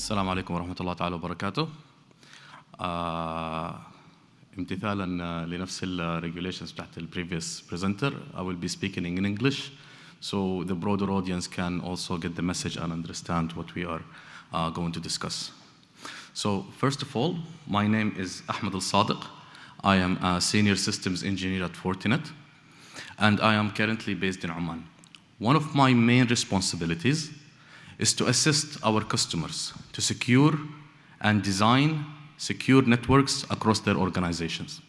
السلام عليكم ورحمة الله تعالى وبركاته. امتثالا لنفس regulations بتاعت previous presenter, I will be speaking in English, so the broader audience can also get the message and understand what we are going to discuss. So first of all, my name is Ahmed الصادق. I am a senior systems engineer at Fortinet, and I am currently based in Oman. One of my main responsibilities is to assist our customers to secure and design secure networks across their organizations.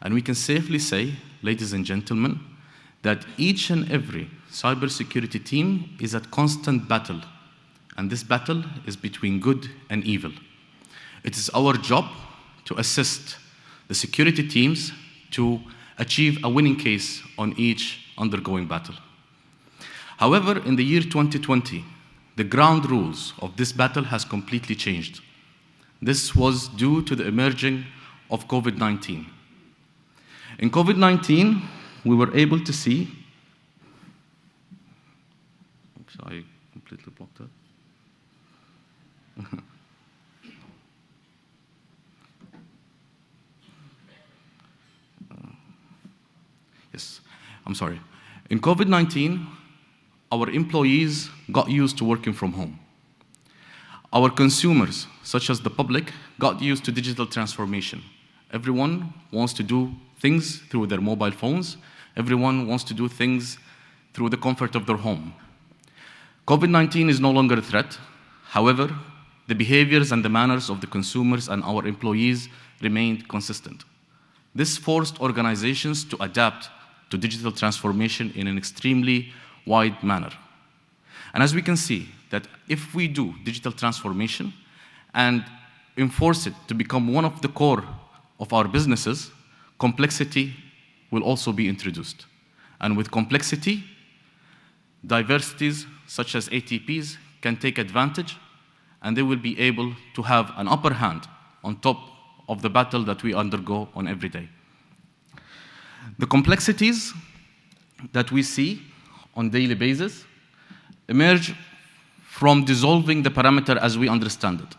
And we can safely say, ladies and gentlemen, that each and every cybersecurity team is at constant battle, and this battle is between good and evil. It is our job to assist the security teams to achieve a winning case on each undergoing battle. However, in the year 2020, the ground rules of this battle has completely changed. This was due to the emerging of COVID-19. In COVID-19, we were able to see, oops, I completely blocked that. Yes, I'm sorry. In COVID-19, our employees got used to working from home. Our consumers, such as the public, got used to digital transformation. Everyone wants to do things through their mobile phones. Everyone wants to do things through the comfort of their home. COVID-19 is no longer a threat. However, the behaviors and the manners of the consumers and our employees remained consistent. This forced organizations to adapt to digital transformation in an extremely wide manner. And as we can see, that if we do digital transformation and enforce it to become one of the core of our businesses, complexity will also be introduced. And with complexity, diversities such as ATPs can take advantage, and they will be able to have an upper hand on top of the battle that we undergo on every day. The complexities that we see on daily basis emerge from dissolving the parameter as we understand it.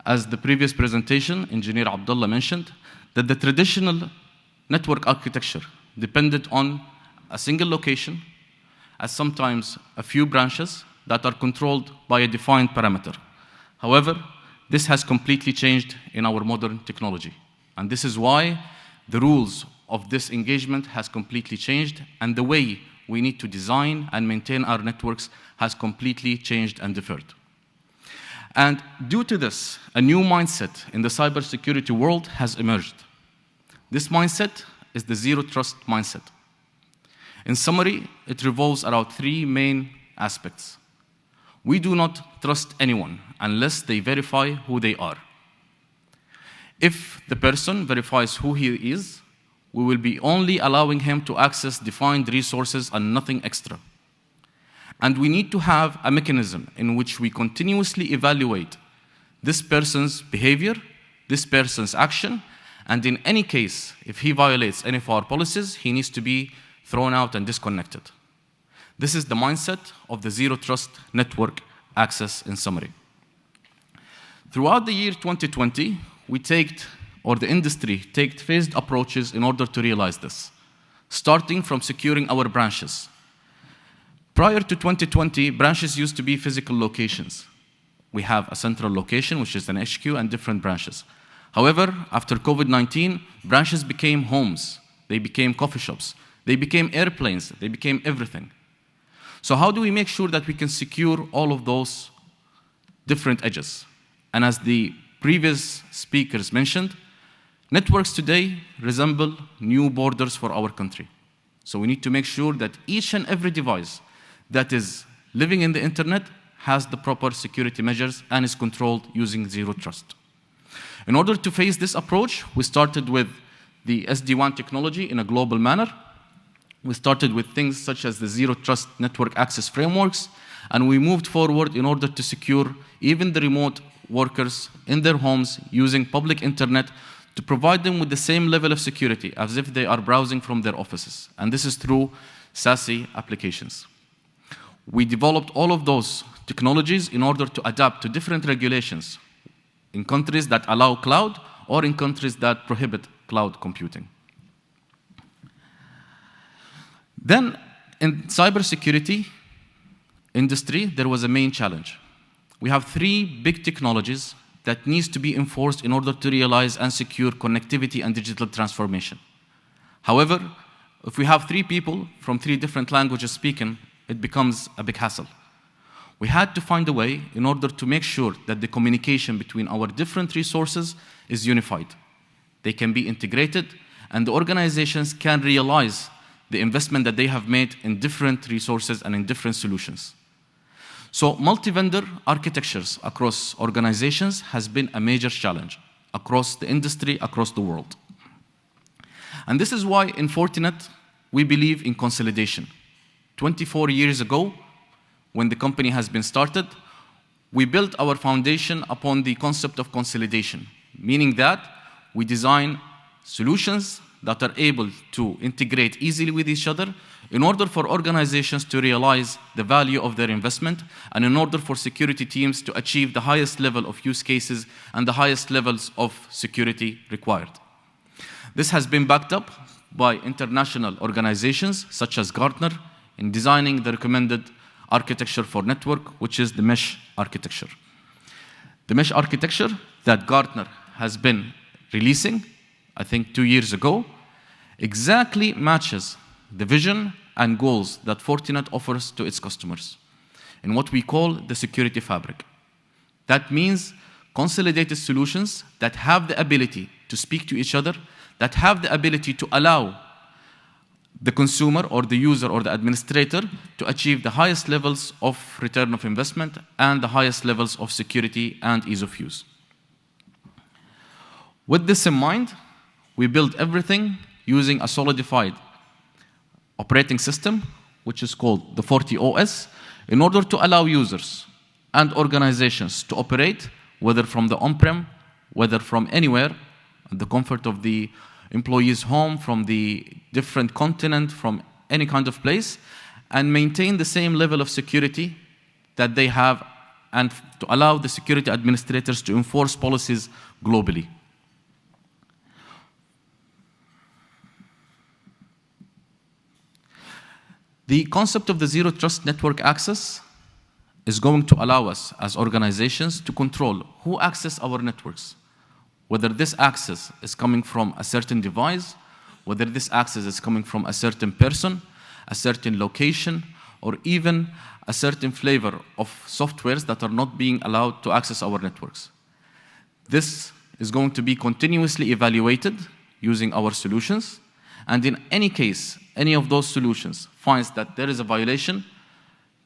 As the previous presentation, Engineer Abdullah mentioned, that the traditional network architecture depended on a single location, as sometimes a few branches that are controlled by a defined parameter. However, this has completely changed in our modern technology. And this is why the rules of this engagement has completely changed, and the way we need to design and maintain our networks has completely changed and differed. And due to this, a new mindset in the cybersecurity world has emerged. This mindset is the zero trust mindset. In summary, it revolves around three main aspects. We do not trust anyone unless they verify who they are. If the person verifies who he is, we will be only allowing him to access defined resources and nothing extra. And we need to have a mechanism in which we continuously evaluate this person's behavior, this person's action, and in any case, if he violates any of our policies, he needs to be thrown out and disconnected. This is the mindset of the zero trust network access in summary. Throughout the year 2020, the industry takes phased approaches in order to realize this, starting from securing our branches. Prior to 2020, branches used to be physical locations. We have a central location, which is an HQ, and different branches. However, after COVID-19, branches became homes, they became coffee shops, they became airplanes, they became everything. So how do we make sure that we can secure all of those different edges? And as the previous speakers mentioned, networks today resemble new borders for our country. So we need to make sure that each and every device that is living in the internet has the proper security measures and is controlled using zero trust. In order to face this approach, we started with the SD-WAN technology in a global manner. We started with things such as the zero trust network access frameworks, and we moved forward in order to secure even the remote workers in their homes using public internet to provide them with the same level of security as if they are browsing from their offices. And this is through SASE applications. We developed all of those technologies in order to adapt to different regulations in countries that allow cloud or in countries that prohibit cloud computing. Then, in cybersecurity industry, there was a main challenge. We have three big technologies that needs to be enforced in order to realize and secure connectivity and digital transformation. However, if we have three people from three different languages speaking, it becomes a big hassle. We had to find a way in order to make sure that the communication between our different resources is unified. They can be integrated, and the organizations can realize the investment that they have made in different resources and in different solutions. So multi-vendor architectures across organizations has been a major challenge across the industry, across the world. And this is why in Fortinet, we believe in consolidation. 24 years ago, when the company has been started, we built our foundation upon the concept of consolidation, meaning that we design solutions that are able to integrate easily with each other in order for organizations to realize the value of their investment and in order for security teams to achieve the highest level of use cases and the highest levels of security required. This has been backed up by international organizations such as Gartner in designing the recommended architecture for network, which is the mesh architecture. The mesh architecture that Gartner has been releasing, I think 2 years ago, exactly matches the vision and goals that Fortinet offers to its customers in what we call the security fabric. That means consolidated solutions that have the ability to speak to each other, that have the ability to allow the consumer or the user or the administrator to achieve the highest levels of return of investment and the highest levels of security and ease of use. With this in mind, we built everything using a solidified operating system, which is called the FortiOS, in order to allow users and organizations to operate, whether from the on-prem, whether from anywhere, the comfort of the employee's home, from the different continent, from any kind of place, and maintain the same level of security that they have, and to allow the security administrators to enforce policies globally. The concept of the zero trust network access is going to allow us as organizations to control who access our networks, whether this access is coming from a certain device, whether this access is coming from a certain person, a certain location, or even a certain flavor of softwares that are not being allowed to access our networks. This is going to be continuously evaluated using our solutions, and in any case, any of those solutions finds that there is a violation,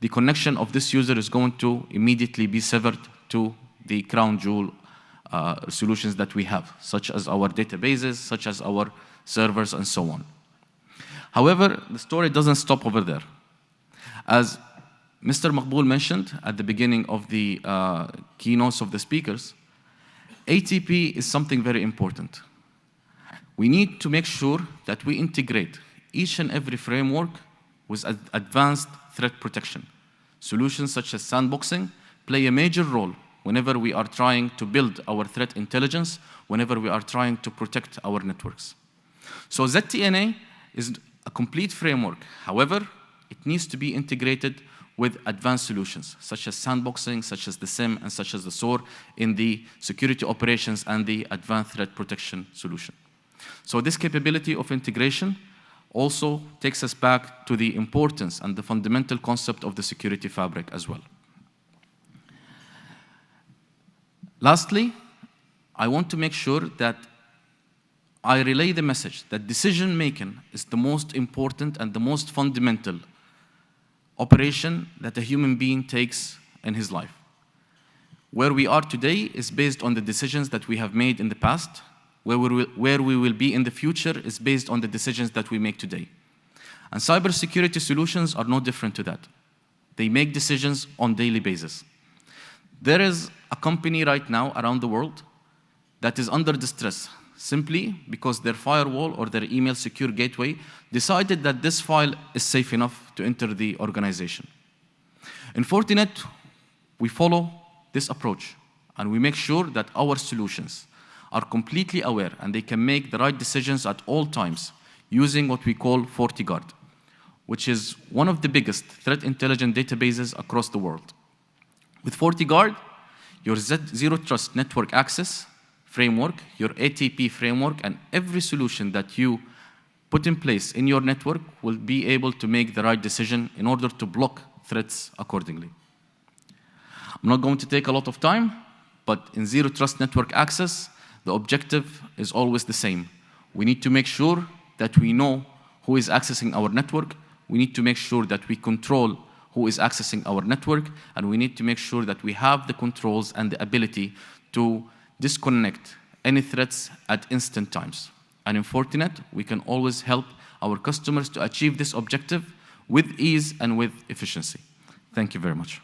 the connection of this user is going to immediately be severed to the crown jewel solutions that we have, such as our databases, such as our servers, and so on. However, the story doesn't stop over there. As Mr. Maqbool mentioned at the beginning of the keynotes of the speakers, ATP is something very important. We need to make sure that we integrate each and every framework with advanced threat protection. Solutions such as sandboxing play a major role whenever we are trying to build our threat intelligence, whenever we are trying to protect our networks. So ZTNA is a complete framework. However, it needs to be integrated with advanced solutions, such as sandboxing, such as the SIEM, and such as the SOAR in the security operations and the advanced threat protection solution. So this capability of integration also takes us back to the importance and the fundamental concept of the security fabric as well. Lastly, I want to make sure that I relay the message that decision-making is the most important and the most fundamental operation that a human being takes in his life. Where we are today is based on the decisions that we have made in the past. Where we will be in the future is based on the decisions that we make today. And cybersecurity solutions are no different to that. They make decisions on a daily basis. There is a company right now around the world that is under distress simply because their firewall or their email secure gateway decided that this file is safe enough to enter the organization. In Fortinet, We follow this approach, and we make sure that our solutions are completely aware and they can make the right decisions at all times using what we call FortiGuard, which is one of the biggest threat intelligence databases across the world. With FortiGuard, your Zero Trust Network Access framework, your ATP framework, and every solution that you put in place in your network will be able to make the right decision in order to block threats accordingly. I'm not going to take a lot of time, but in Zero Trust Network Access, the objective is always the same. We need to make sure that we know who is accessing our network. We need to make sure that we control who is accessing our network, and we need to make sure that we have the controls and the ability to disconnect any threats at instant times. And in Fortinet, we can always help our customers to achieve this objective with ease and with efficiency. Thank you very much.